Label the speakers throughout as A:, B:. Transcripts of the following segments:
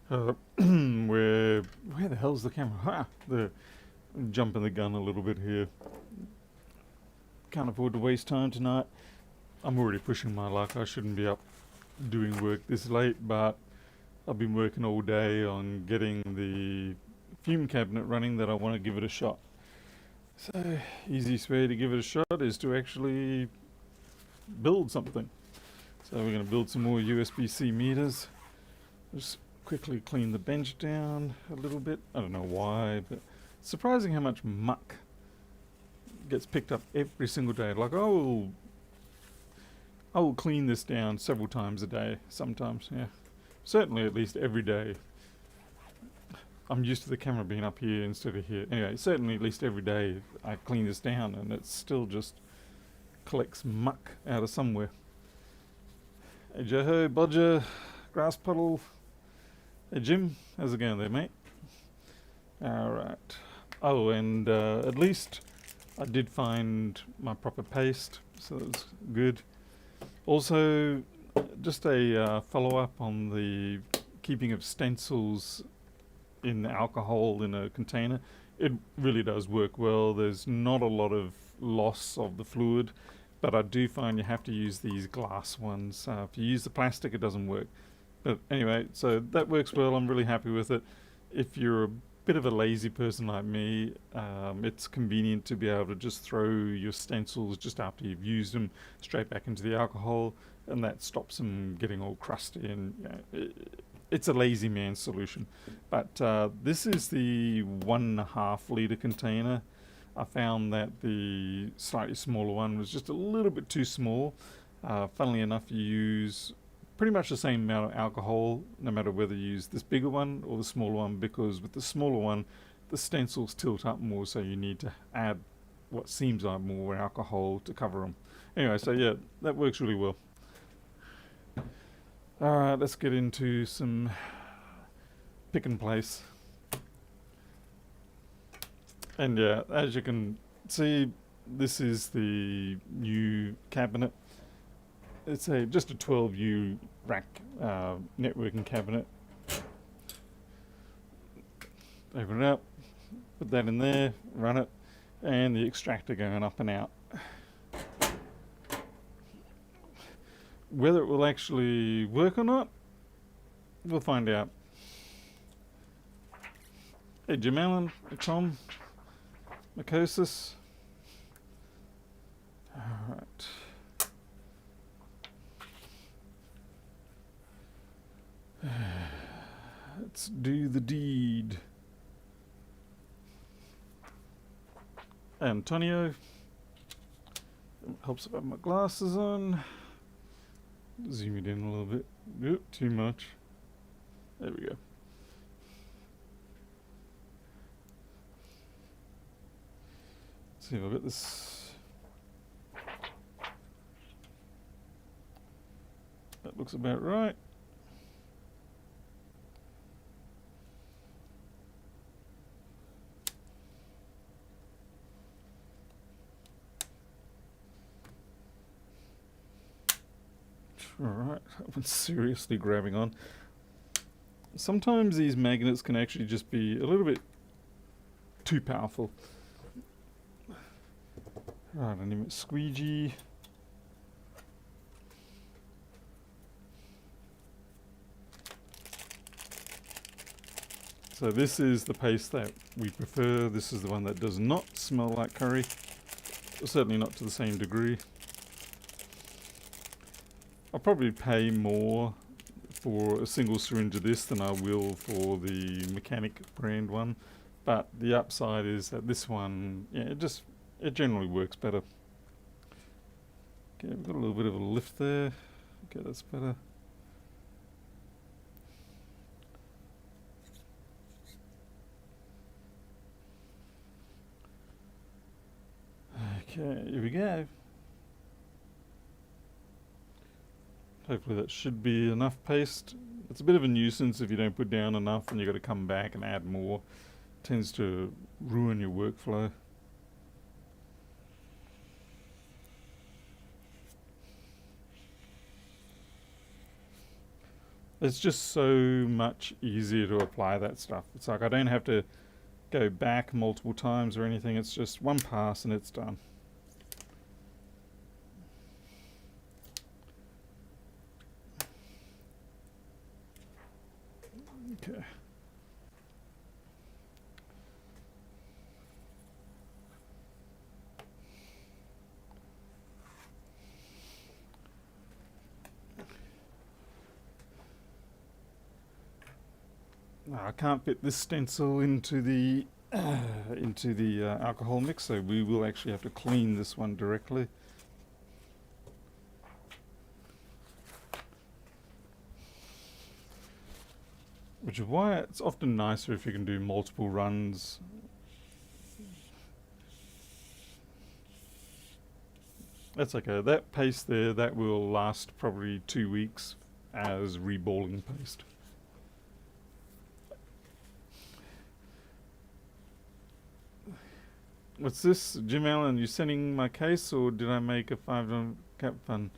A: Where the hell's the camera? Ha! Jumping the gun a little bit here. Can't afford to waste time tonight. I'm already pushing my luck. I shouldn't be up doing work this late, but I've been working all day on getting the fume cabinet running that I want to give it a shot. So, easiest way to give it a shot is to actually build something. So we're going to build some more USB-C meters. Just quickly clean the bench down a little bit. I don't know why, but it's surprising how much muck gets picked up every single day. Like I will clean this down several times a day. Sometimes, yeah, certainly at least every day. I'm used to the camera being up here instead of here. Anyway, certainly at least every day I clean this down, and it still just collects muck out of somewhere. Hey Joho, Bodger, Grass Puddle. Hey Jim, how's it going there, mate? Alright. Oh, and at least I did find my proper paste, so that's good. Also, just a follow-up on the keeping of stencils in alcohol in a container. It really does work well. There's not a lot of loss of the fluid, but I do find you have to use these glass ones. If you use the plastic, it doesn't work. But anyway, so that works well. I'm really happy with it. If you're a bit of a lazy person like me, it's convenient to be able to just throw your stencils just after you've used them straight back into the alcohol, and that stops them getting all crusty. And it's a lazy man solution. But this is the 1.5 litre container. I found that the slightly smaller one was just a little bit too small. Funnily enough, you use pretty much the same amount of alcohol no matter whether you use this bigger one or the smaller one, because with the smaller one the stencils tilt up more, so you need to add what seems like more alcohol to cover them. Anyway, so yeah, that works really well. Alright, let's get into some pick and place. And yeah, as you can see, this is the new cabinet. It's just a 12U rack networking cabinet. Open it up, put that in there, run it, and the extractor going up and out. Whether it will actually work or not, we'll find out. Hey Jim Allen, Tom, Mycosis. Alright. Let's do the deed. Antonio. Helps if I have my glasses on. Zoom it in a little bit. Oop, too much. There we go. Let's see if I've got this. That looks about right. Alright, that one's seriously grabbing on. Sometimes these magnets can actually just be a little bit too powerful. Right, I need a squeegee. So this is the paste that we prefer. This is the one that does not smell like curry. Certainly not to the same degree. I'll probably pay more for a single syringe of this than I will for the mechanic brand one, but the upside is that this one, yeah, it generally works better. Okay, we've got a little bit of a lift there. Okay, that's better. Okay, here we go. Hopefully that should be enough paste. It's a bit of a nuisance if you don't put down enough and you've got to come back and add more. It tends to ruin your workflow. It's just so much easier to apply that stuff. It's like I don't have to go back multiple times or anything. It's just one pass and it's done. Okay. I can't fit this stencil into the alcohol mix, so we will actually have to clean this one directly. Which is why it's often nicer if you can do multiple runs. That's okay. That paste there, that will last probably 2 weeks as reballing paste. What's this, Jim Allen? You sending my case, or did I make a $5 cap fund?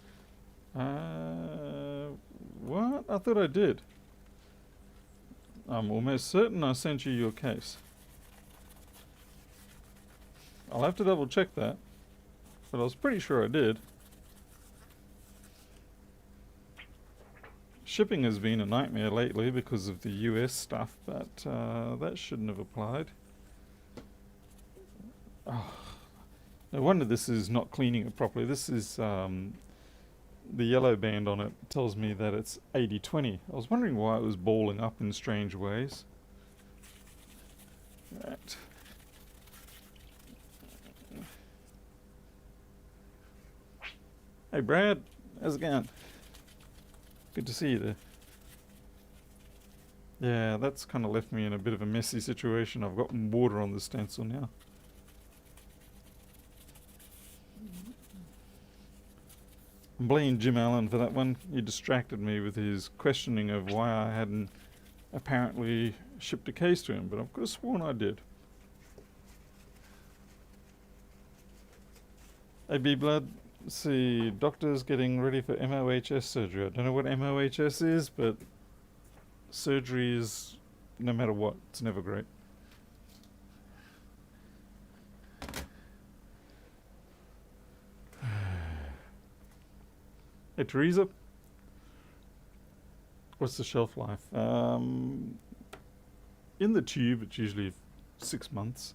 A: What? I thought I did. I'm almost certain I sent you your case. I'll have to double check that, but I was pretty sure I did. Shipping has been a nightmare lately because of the US stuff, but that shouldn't have applied. Oh, no wonder this is not cleaning it properly. This is the yellow band on it tells me that it's 80-20. I was wondering why it was balling up in strange ways. Right. Hey Brad, how's it going? Good to see you there. Yeah, that's kind of left me in a bit of a messy situation. I've got water on the stencil now. I'm blaming Jim Allen for that one. He distracted me with his questioning of why I hadn't apparently shipped a case to him, but I could have sworn I did. Hey B-Blood, let's see, doctors getting ready for MOHS surgery. I don't know what MOHS is, but surgery is, no matter what, it's never great. Hey Teresa, what's the shelf life? In the tube, it's usually 6 months.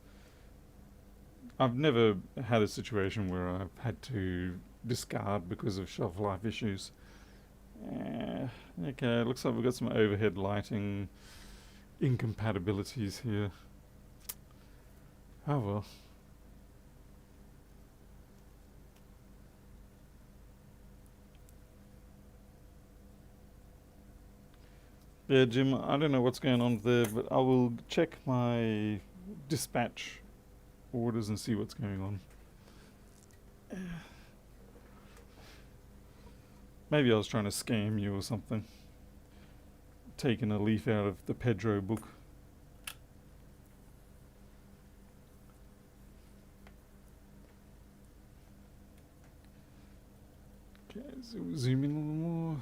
A: I've never had a situation where I've had to discard because of shelf life issues. Okay, looks like we've got some overhead lighting incompatibilities here. Oh well. Yeah, Jim, I don't know what's going on there, but I will check my dispatch orders and see what's going on. Maybe I was trying to scam you or something. Taking a leaf out of the Pedro book. Okay, zoom in a little more.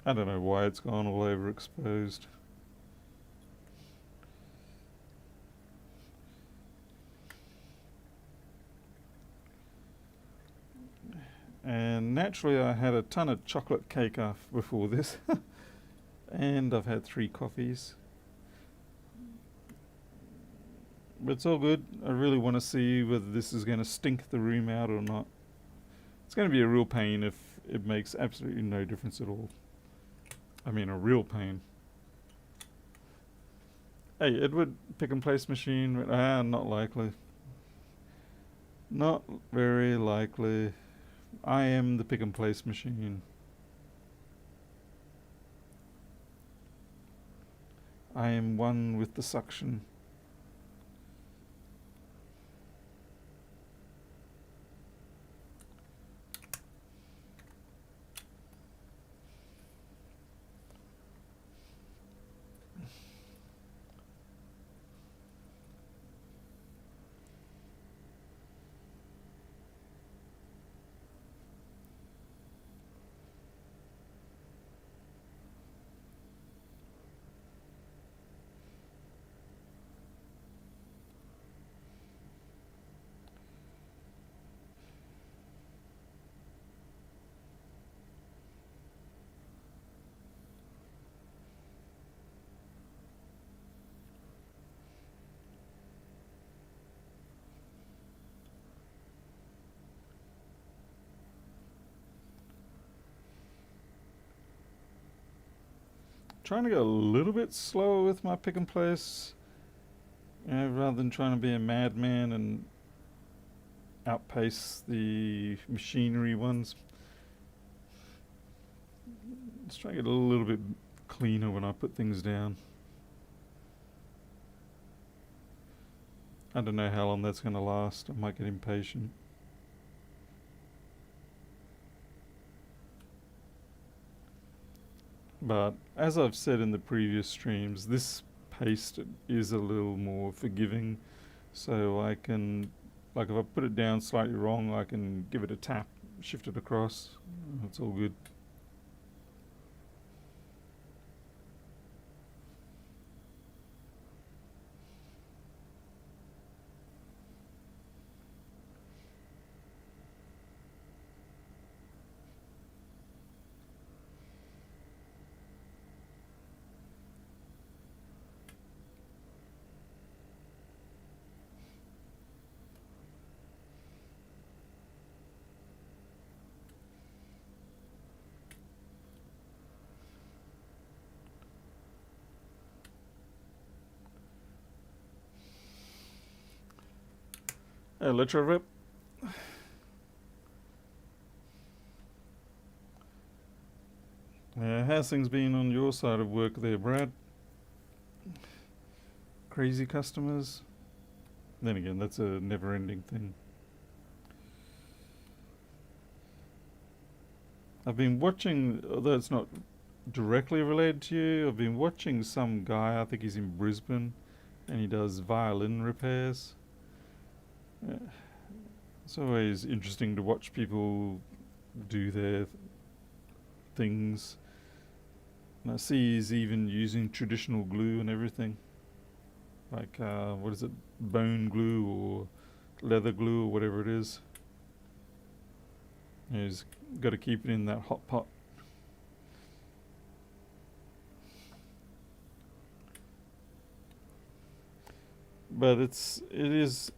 A: I don't know why it's gone all overexposed. And naturally I had a ton of chocolate cake before this. And I've had 3 coffees. But it's all good. I really want to see whether this is going to stink the room out or not. It's going to be a real pain if it makes absolutely no difference at all. I mean, a real pain. Hey, Edward, pick and place machine. Not likely. Not very likely. I am the pick and place machine. I am one with the suction. trying to go a little bit slower with my pick and place, rather than trying to be a madman and outpace the machinery ones. Let's try to get a little bit cleaner when I put things down. I don't know how long that's going to last. I might get impatient. But as I've said in the previous streams, this paste is a little more forgiving. So I can, like if I put it down slightly wrong, I can give it a tap, shift it across. It's all good. Electro rip. How's things been on your side of work there, Brad? Crazy customers? Then again, that's a never-ending thing. I've been watching, although it's not directly related to you, I've been watching some guy, I think he's in Brisbane, and he does violin repairs. It's always interesting to watch people do their things. And I see he's even using traditional glue and everything. Like, what is it? Bone glue or leather glue or whatever it is. He's got to keep it in that hot pot. But it is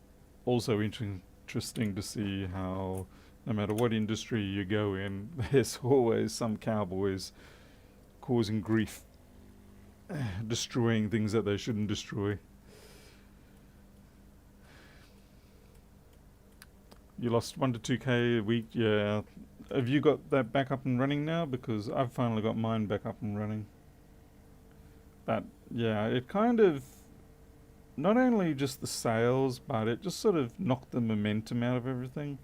A: also interesting to see how no matter what industry you go in, there's always some cowboys causing grief, destroying things that they shouldn't destroy. You lost 1 to 2k a week, yeah. Have you got that back up and running now? Because I've finally got mine back up and running. But yeah, it kind of, not only just the sales, but it just sort of knocked the momentum out of everything.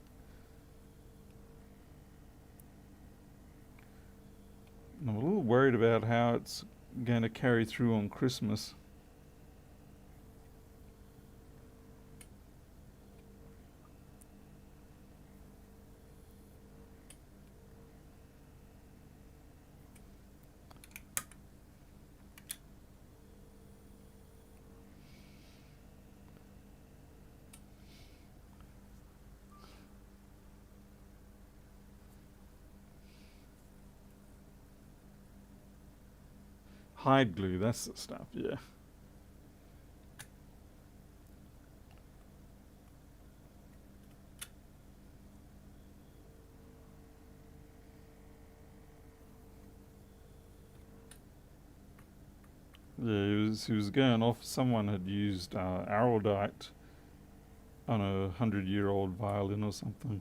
A: And I'm a little worried about how it's going to carry through on Christmas. Hide glue, that's the stuff, yeah. Yeah, he was going off. Someone had used araldite on a 100-year-old violin or something.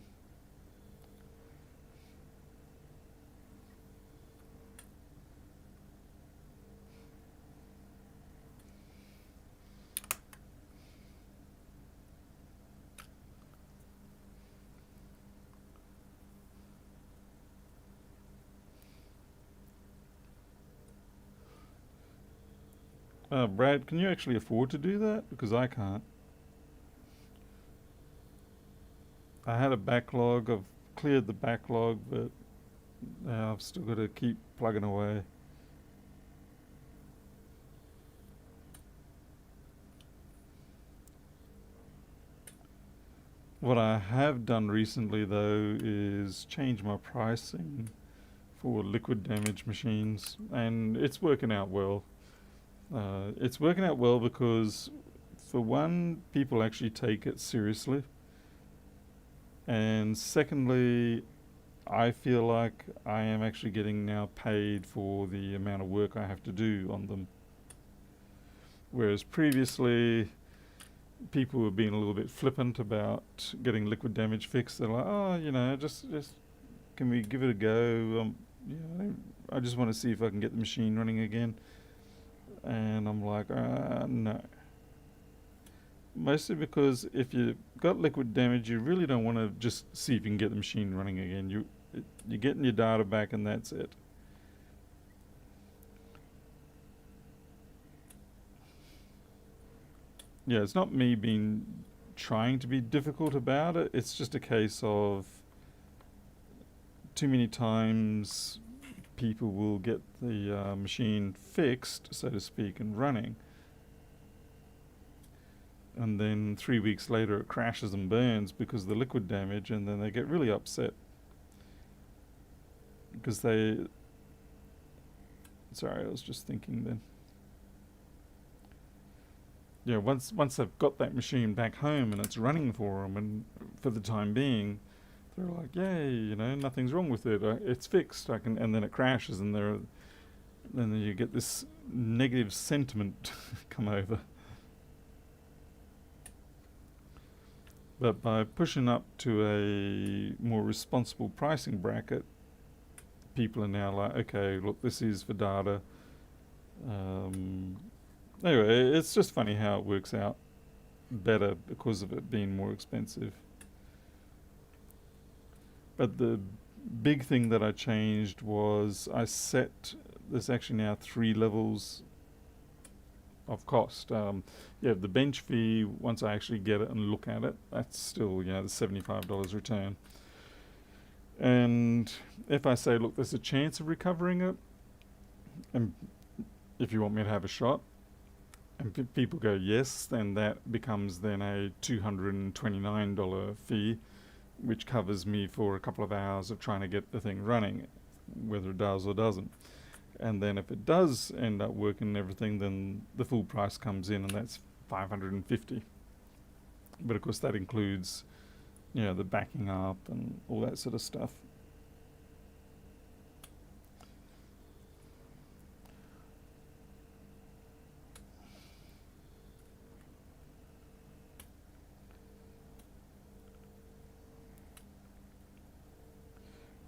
A: Brad, can you actually afford to do that? Because I can't. I had a backlog. I've cleared the backlog, but I've still got to keep plugging away. What I have done recently, though, is change my pricing for liquid damage machines, and it's working out well. It's working out well because, for one, people actually take it seriously, and secondly, I feel like I am actually getting now paid for the amount of work I have to do on them. Whereas previously, people were being a little bit flippant about getting liquid damage fixed. They're like, oh, just can we give it a go? You know, I just want to see if I can get the machine running again. And I'm like, no. Mostly because if you've got liquid damage, you really don't want to just see if you can get the machine running again. You're getting your data back and that's it. Yeah, it's not me being trying to be difficult about it. It's just a case of too many times people will get the machine fixed, so to speak, and running. And then 3 weeks later it crashes and burns because of the liquid damage, and then they get really upset. Because sorry, I was just thinking then. Yeah, once they've got that machine back home and it's running for them, and for the time being, they're like, "Yay! Nothing's wrong with it. It's fixed. I can." And then it crashes, and then you get this negative sentiment come over. But by pushing up to a more responsible pricing bracket, people are now like, "Okay, look, this is for data." Um, Anyway, it's just funny how it works out better because of it being more expensive. But the big thing that I changed was there's actually now 3 levels of cost. The bench fee, once I actually get it and look at it, that's still, the $75 return. And if I say, look, there's a chance of recovering it, and if you want me to have a shot, and people go yes, then that becomes then a $229 fee, which covers me for a couple of hours of trying to get the thing running, whether it does or doesn't. And then if it does end up working and everything, then the full price comes in, and that's $550. But of course that includes, the backing up and all that sort of stuff.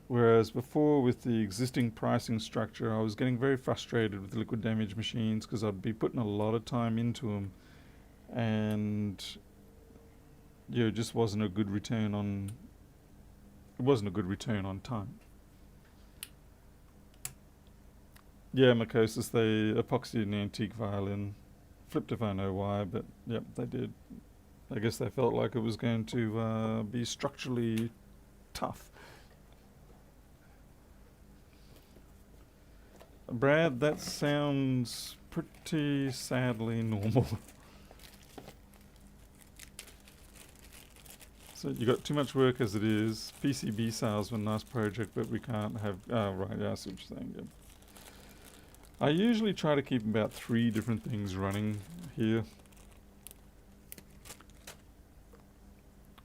A: Whereas before, with the existing pricing structure, I was getting very frustrated with liquid damage machines because I'd be putting a lot of time into them, and it just wasn't a good return on. It wasn't a good return on time. Yeah, Mycosis, they epoxied an antique violin. Flipped if I know why, but yep, they did. I guess they felt like it was going to be structurally tough. Brad, that sounds pretty sadly normal. So you got too much work as it is. PCB salesman, nice project, but we can't have. Oh, right, yeah, I see what you're saying. Yeah. I usually try to keep about 3 different things running here.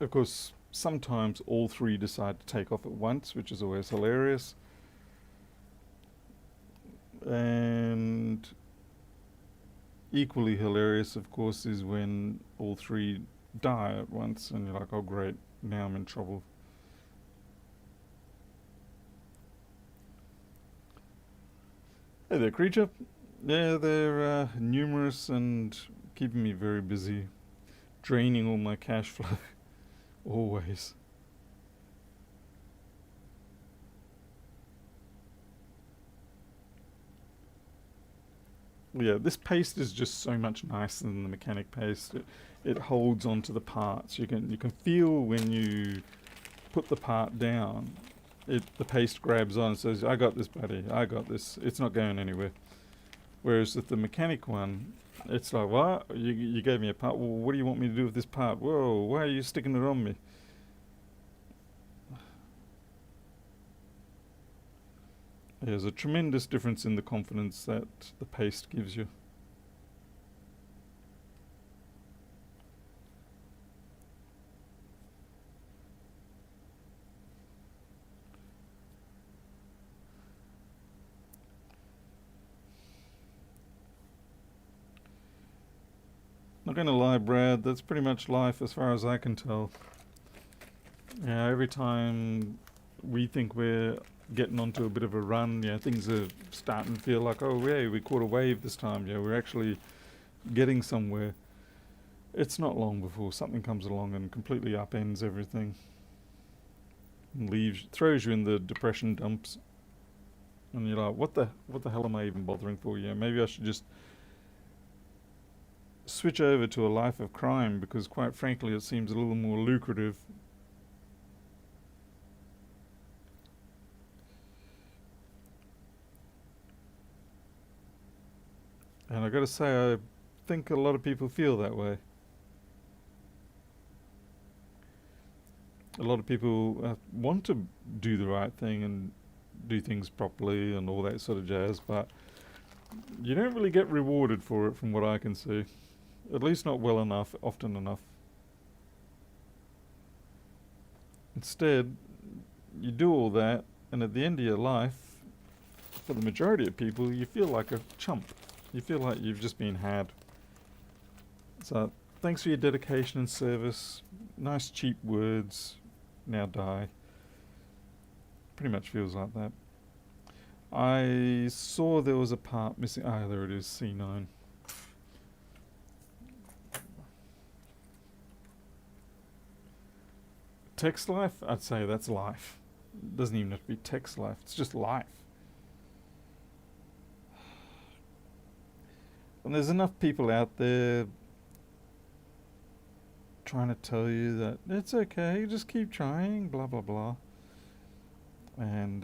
A: Of course, sometimes all 3 decide to take off at once, which is always hilarious. And equally hilarious, of course, is when all 3 die at once, and you're like, oh great, now I'm in trouble. Hey there, creature. Yeah, they're numerous and keeping me very busy, draining all my cash flow, always. Yeah, this paste is just so much nicer than the mechanic paste. It holds onto the parts. You can feel when you put the part down, the paste grabs on and says, "I got this, buddy. I got this. It's not going anywhere." Whereas with the mechanic one, it's like, "What? You gave me a part. Well, what do you want me to do with this part? Whoa! Why are you sticking it on me?" There's a tremendous difference in the confidence that the paste gives you. gonna lie, Brad, that's pretty much life as far as I can tell. Yeah, every time we think we're getting onto a bit of a run, yeah, things are starting to feel like, oh yeah, we caught a wave this time, yeah, we're actually getting somewhere. It's not long before something comes along and completely upends everything. And throws you in the depression dumps. And you're like, what the hell am I even bothering for? Yeah, maybe I should just switch over to a life of crime, because quite frankly it seems a little more lucrative. And I gotta say, I think a lot of people feel that way. A lot of people want to do the right thing and do things properly and all that sort of jazz, but you don't really get rewarded for it from what I can see. At least not well enough, often enough. Instead, you do all that, and at the end of your life, for the majority of people, you feel like a chump. You feel like you've just been had. So, thanks for your dedication and service. Nice cheap words. Now die. Pretty much feels like that. I saw there was a part missing. Ah, there it is, C9. Text life? I'd say that's life. It doesn't even have to be text life. It's just life. And there's enough people out there trying to tell you that it's okay, just keep trying, blah blah blah. And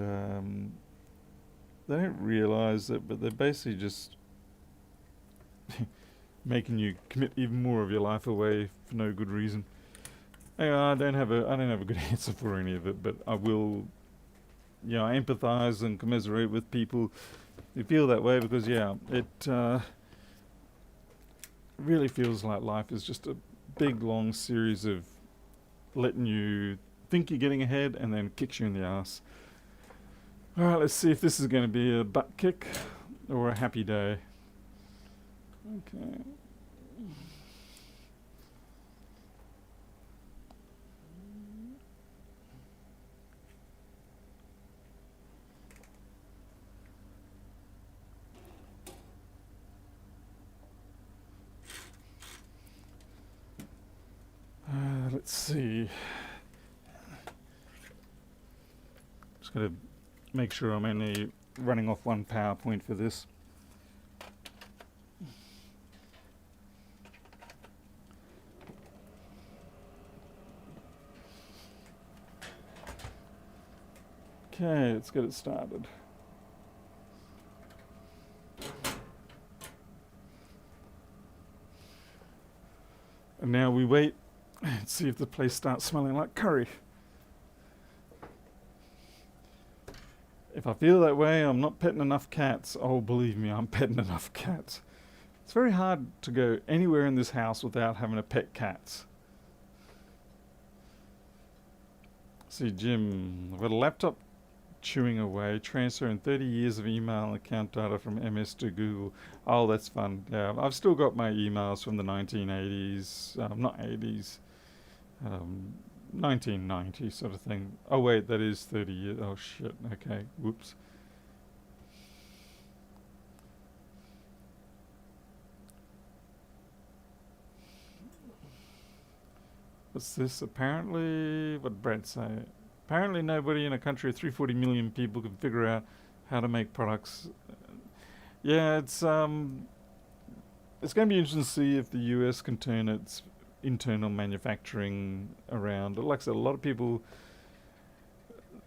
A: they don't realise it, but they're basically just making you commit even more of your life away for no good reason. Anyway, I don't have a good answer for any of it, but I will, empathise and commiserate with people who feel that way, because it really feels like life is just a big long series of letting you think you're getting ahead and then kicks you in the ass. Alright, let's see if this is going to be a butt kick or a happy day. Okay. Let's see. Just going to make sure I'm only running off one PowerPoint for this. Okay, let's get it started. And now we wait and see if the place starts smelling like curry. If I feel that way, I'm not petting enough cats. Oh, believe me, I'm petting enough cats. It's very hard to go anywhere in this house without having to pet cats. See, Jim, I've got a laptop chewing away, transferring 30 years of email and account data from MS to Google. Oh, that's fun. Yeah, I've still got my emails from the 1980s, not 80s, 1990 sort of thing. Oh wait, that is 30 years. Oh shit, okay, whoops. What's this? Apparently, what did Brad say? Apparently nobody in a country of 340 million people can figure out how to make products. Yeah, it's going to be interesting to see if the US can turn its internal manufacturing around. Like I said, a lot of people,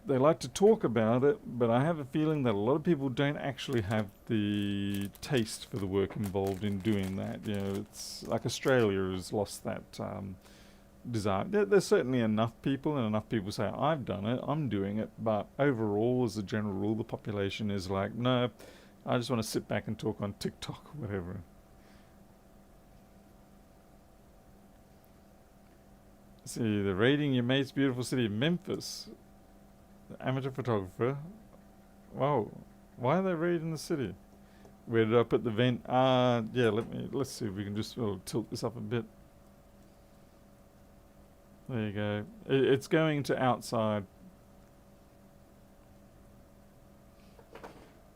A: they like to talk about it, but I have a feeling that a lot of people don't actually have the taste for the work involved in doing that. It's like Australia has lost that desire. There's certainly enough people, and enough people say, I've done it, I'm doing it, but overall, as a general rule, the population is like, no, I just want to sit back and talk on TikTok or whatever. See, they're raiding your mate's beautiful city of Memphis. The amateur photographer. Wow. Why are they raiding the city? Where did I put the vent? Yeah, let's see if we can just tilt this up a bit. There you go. It's going to outside.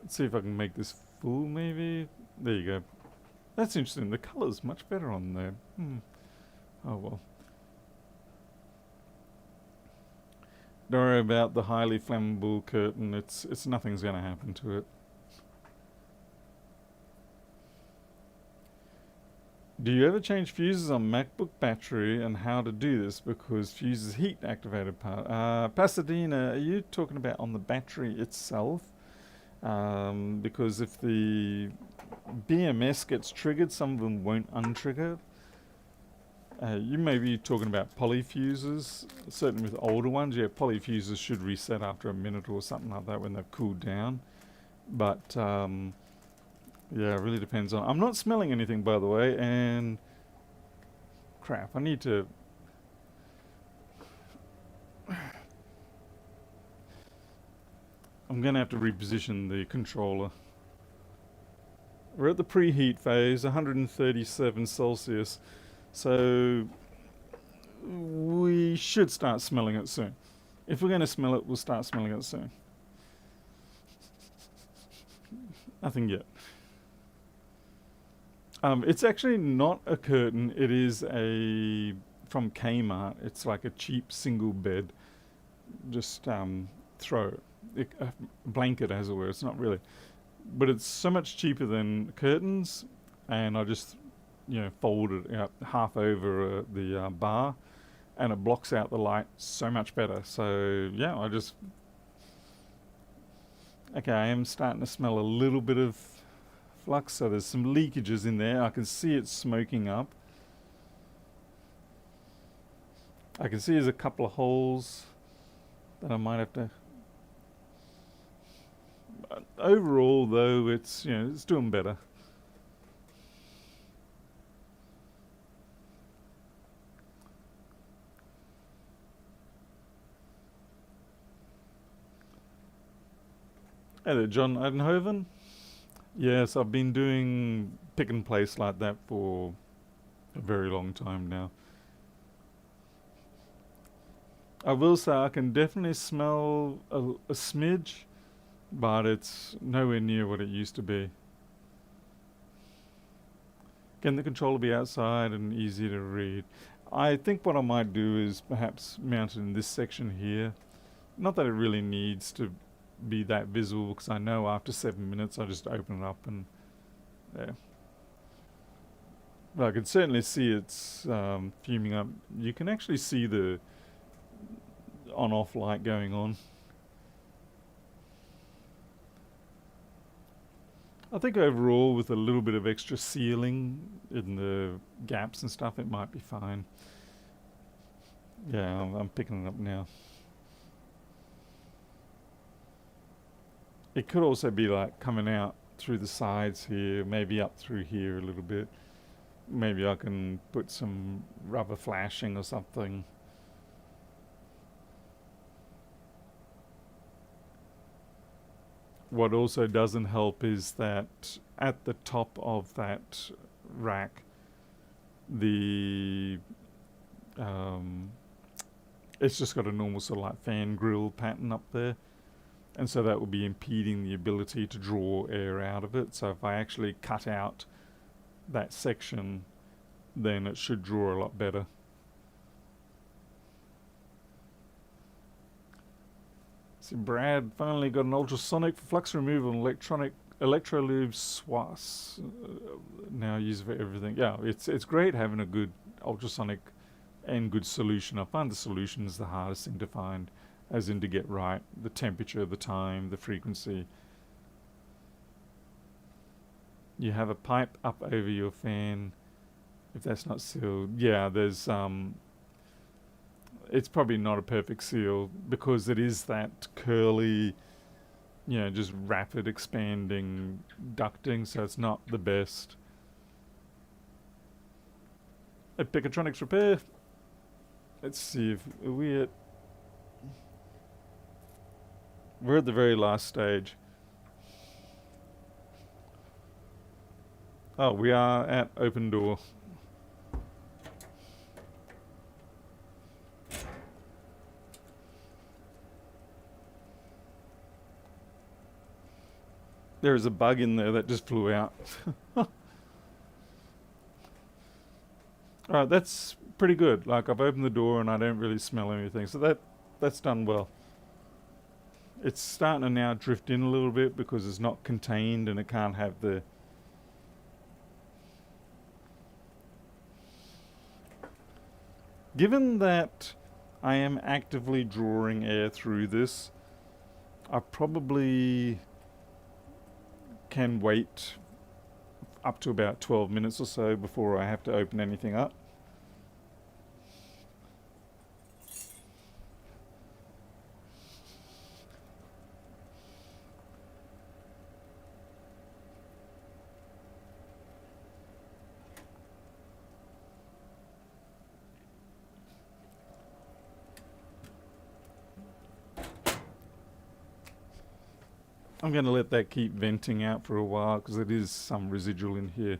A: Let's see if I can make this full, maybe. There you go. That's interesting. The colour's much better on there. Oh well. Don't worry about the highly flammable curtain. It's nothing's going to happen to it. Do you ever change fuses on MacBook battery and how to do this? Because fuses heat activated part. Pasadena, are you talking about on the battery itself? Because if the BMS gets triggered, some of them won't untrigger. You may be talking about polyfuses, certainly with older ones. Yeah, polyfuses should reset after a minute or something like that when they've cooled down. But yeah, it really depends on... I'm not smelling anything, by the way, and... Crap, I need to... I'm going to have to reposition the controller. We're at the preheat phase, 137 Celsius. So... we should start smelling it soon. If we're going to smell it, we'll start smelling it soon. Nothing yet. It's actually not a curtain. It is from Kmart. It's like a cheap single bed. Just throw a blanket, as it were. It's not really, but it's so much cheaper than curtains. And I just, fold it out half over the bar, and it blocks out the light so much better. So yeah, okay, I am starting to smell a little bit of flux, so there's some leakages in there. I can see it smoking up. I can see there's a couple of holes that I might have to... overall, though, it's doing better. Hey there, John Edenhoven. Yes, I've been doing pick and place like that for a very long time now. I will say I can definitely smell a smidge, but it's nowhere near what it used to be. Can the controller be outside and easy to read? I think what I might do is perhaps mount it in this section here. Not that it really needs to be that visible, because I know after 7 minutes I just open it up and there. But I can certainly see it's fuming up. You can actually see the on-off light going on. I think overall, with a little bit of extra sealing in the gaps and stuff, it might be fine. Yeah, I'm picking it up now. It could also be like coming out through the sides here, maybe up through here a little bit. Maybe I can put some rubber flashing or something. What also doesn't help is that at the top of that rack, it's just got a normal sort of like fan grill pattern up there. And so that will be impeding the ability to draw air out of it. So if I actually cut out that section, then it should draw a lot better. See, Brad finally got an ultrasonic for flux removal and electrolube swass. Now used for everything. Yeah, it's great having a good ultrasonic and good solution. I find the solution is the hardest thing to find, as in to get right. The temperature, the time, the frequency. You have a pipe up over your fan. If that's not sealed, yeah, there's it's probably not a perfect seal because it is that curly, just rapid expanding ducting, so it's not the best. At Picatronics Repair. Let's see if we're at the very last stage. Oh, we are at open door. There is a bug in there that just flew out. Alright, that's pretty good. Like, I've opened the door and I don't really smell anything. So that's done well. It's starting to now drift in a little bit because it's not contained and it can't have the... Given that I am actively drawing air through this, I probably can wait up to about 12 minutes or so before I have to open anything up. I'm going to let that keep venting out for a while because there is some residual in here.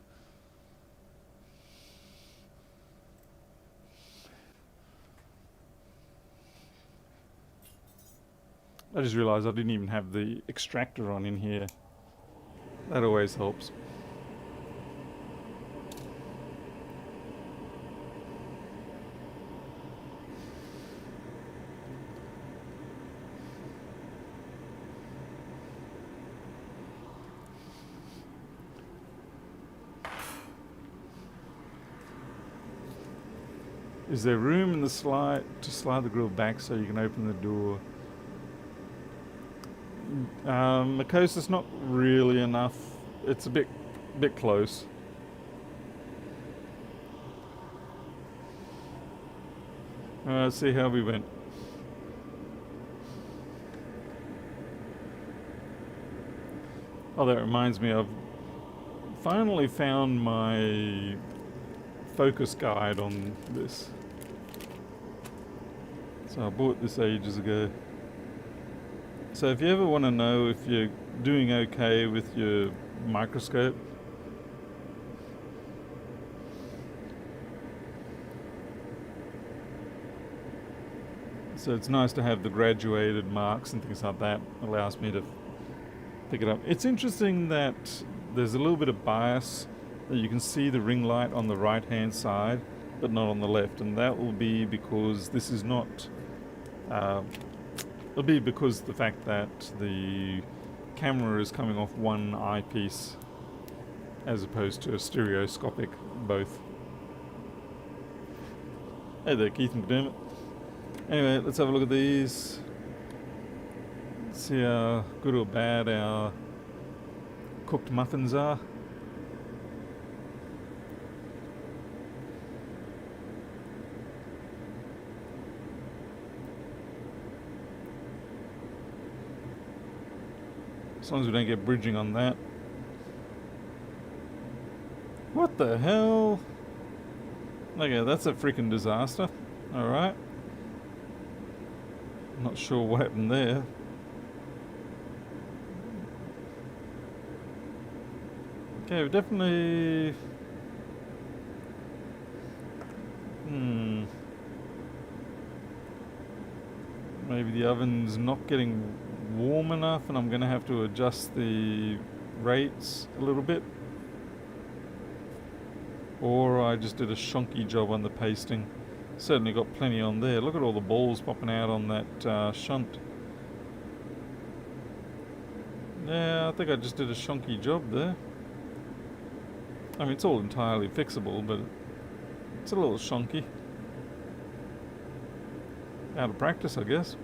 A: I just realised I didn't even have the extractor on in here. That always helps. Is there room in the slide to slide the grill back so you can open the door? Makosa's not really enough. It's a bit close. Let's see how we went. Oh, that reminds me, I've finally found my focus guide on this. So I bought this ages ago. So if you ever want to know if you're doing okay with your microscope, so it's nice to have the graduated marks and things like that. Allows me to pick it up. It's interesting that there's a little bit of bias that you can see the ring light on the right hand side but not on the left, and that will be because this is not it'll be because the fact that the camera is coming off one eyepiece as opposed to a stereoscopic both. Hey there, Keith and McDermott. Anyway, let's have a look at these. Let's see how good or bad our cooked muffins are. As long as we don't get bridging on that. What the hell? Okay, that's a freaking disaster. Alright. Not sure what happened there. Okay, we definitely... Maybe the oven's not getting warm enough and I'm going to have to adjust the rates a little bit. Or I just did a shonky job on the pasting. Certainly got plenty on there. Look at all the balls popping out on that shunt. Yeah, I think I just did a shonky job there. I mean, it's all entirely fixable, but it's a little shonky. Out of practice, I guess.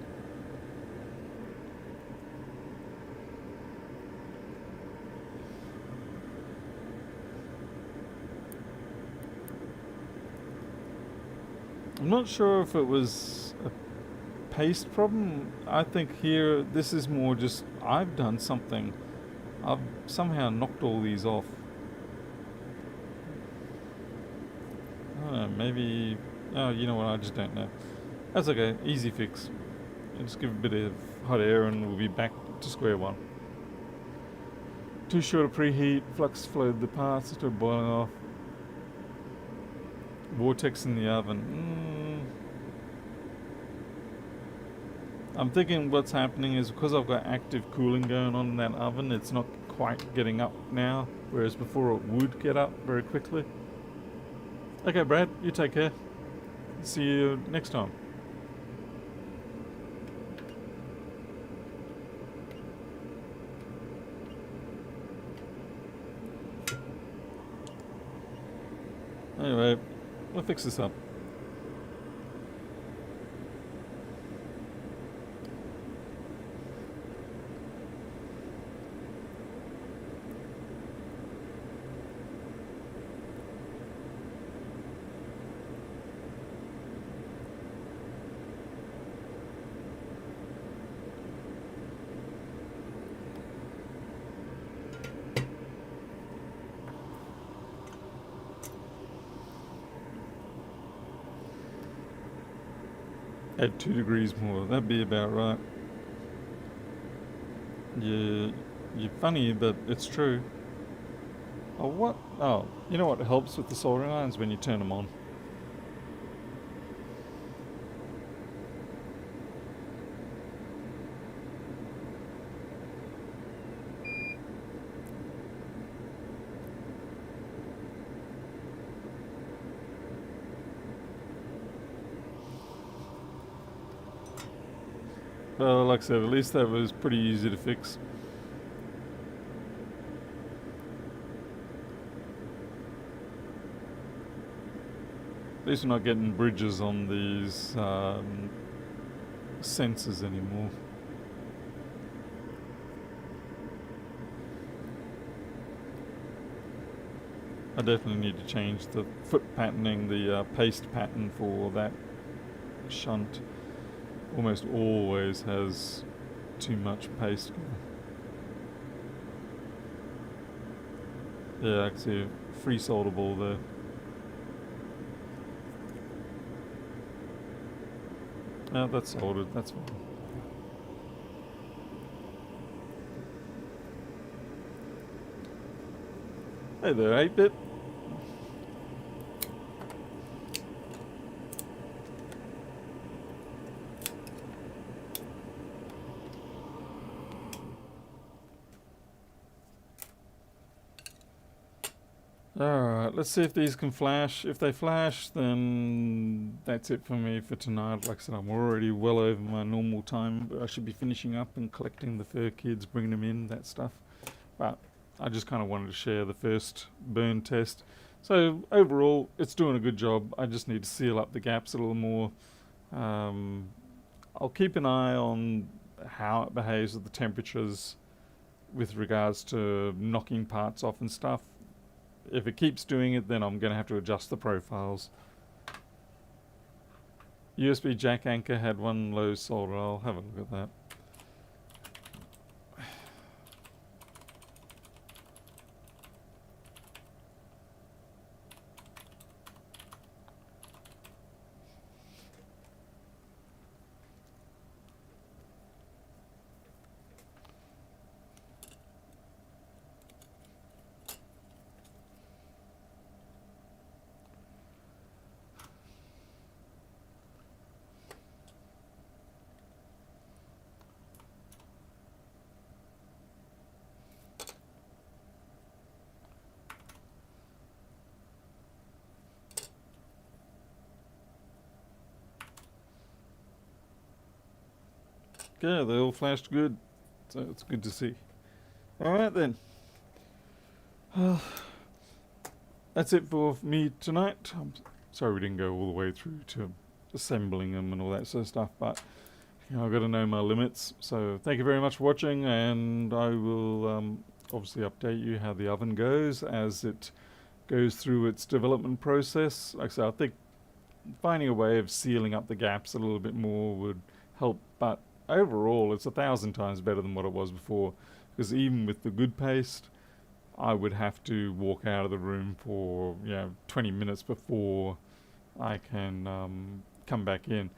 A: I'm not sure if it was a paste problem. I think here, this is more just, I've done something. I've somehow knocked all these off. I don't know, maybe... Oh, you know what, I just don't know. That's okay, easy fix. Just give a bit of hot air and we'll be back to square one. Too short of preheat, flux flowed the parts, still boiling off. Vortex in the oven. I'm thinking what's happening is because I've got active cooling going on in that oven, it's not quite getting up now, whereas before it would get up very quickly. Okay, Brad, you take care. See you next time. Anyway, we'll fix this up. Add 2 degrees more. That'd be about right. Yeah, you're funny, but it's true. Oh, what? Oh, you know what helps with the soldering irons when you turn them on? Well, like I said, at least that was pretty easy to fix. At least we're not getting bridges on these sensors anymore. I definitely need to change the foot patterning, the paste pattern for that shunt. Almost always has too much paste. Yeah, I can see a free solder ball there. Yeah, that's soldered, that's fine. Hey there, 8-bit. Alright, let's see if these can flash. If they flash, then that's it for me for tonight. Like I said, I'm already well over my normal time, but I should be finishing up and collecting the fur kids, bringing them in, that stuff. But I just kind of wanted to share the first burn test. So overall, it's doing a good job. I just need to seal up the gaps a little more. I'll keep an eye on how it behaves at the temperatures with regards to knocking parts off and stuff. If it keeps doing it, then I'm going to have to adjust the profiles. USB jack anchor had one low solder. I'll have a look at that. Yeah, they all flashed good, so it's good to see. Alright then. That's it for me tonight. I'm sorry we didn't go all the way through to assembling them and all that sort of stuff, but you know, I've got to know my limits. So thank you very much for watching, and I will obviously update you how the oven goes as it goes through its development process. Like I said, I think finding a way of sealing up the gaps a little bit more would help, but overall it's 1,000 times better than what it was before, because even with the good paste, I would have to walk out of the room for 20 minutes before I can come back in.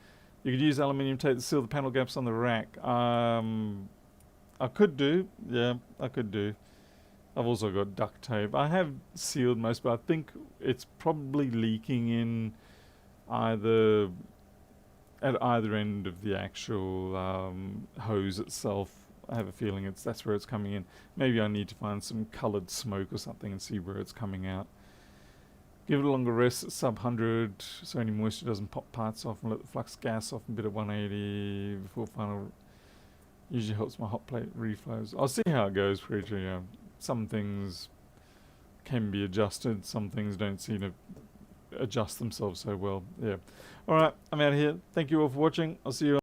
A: You could use aluminium tape to seal the panel gaps on the rack. I could do, yeah, I could do. I've also got duct tape. I have sealed most, but I think it's probably leaking in either at either end of the actual hose itself. I have a feeling that's where it's coming in. Maybe I need to find some coloured smoke or something and see where it's coming out. Give it a longer rest at sub 100 so any moisture doesn't pop parts off, and let the flux gas off a bit at 180 before final. Usually helps my hot plate reflows. I'll see how it goes for each. Some things can be adjusted, some things don't seem to adjust themselves so well. Yeah. Alright, I'm out of here. Thank you all for watching. I'll see you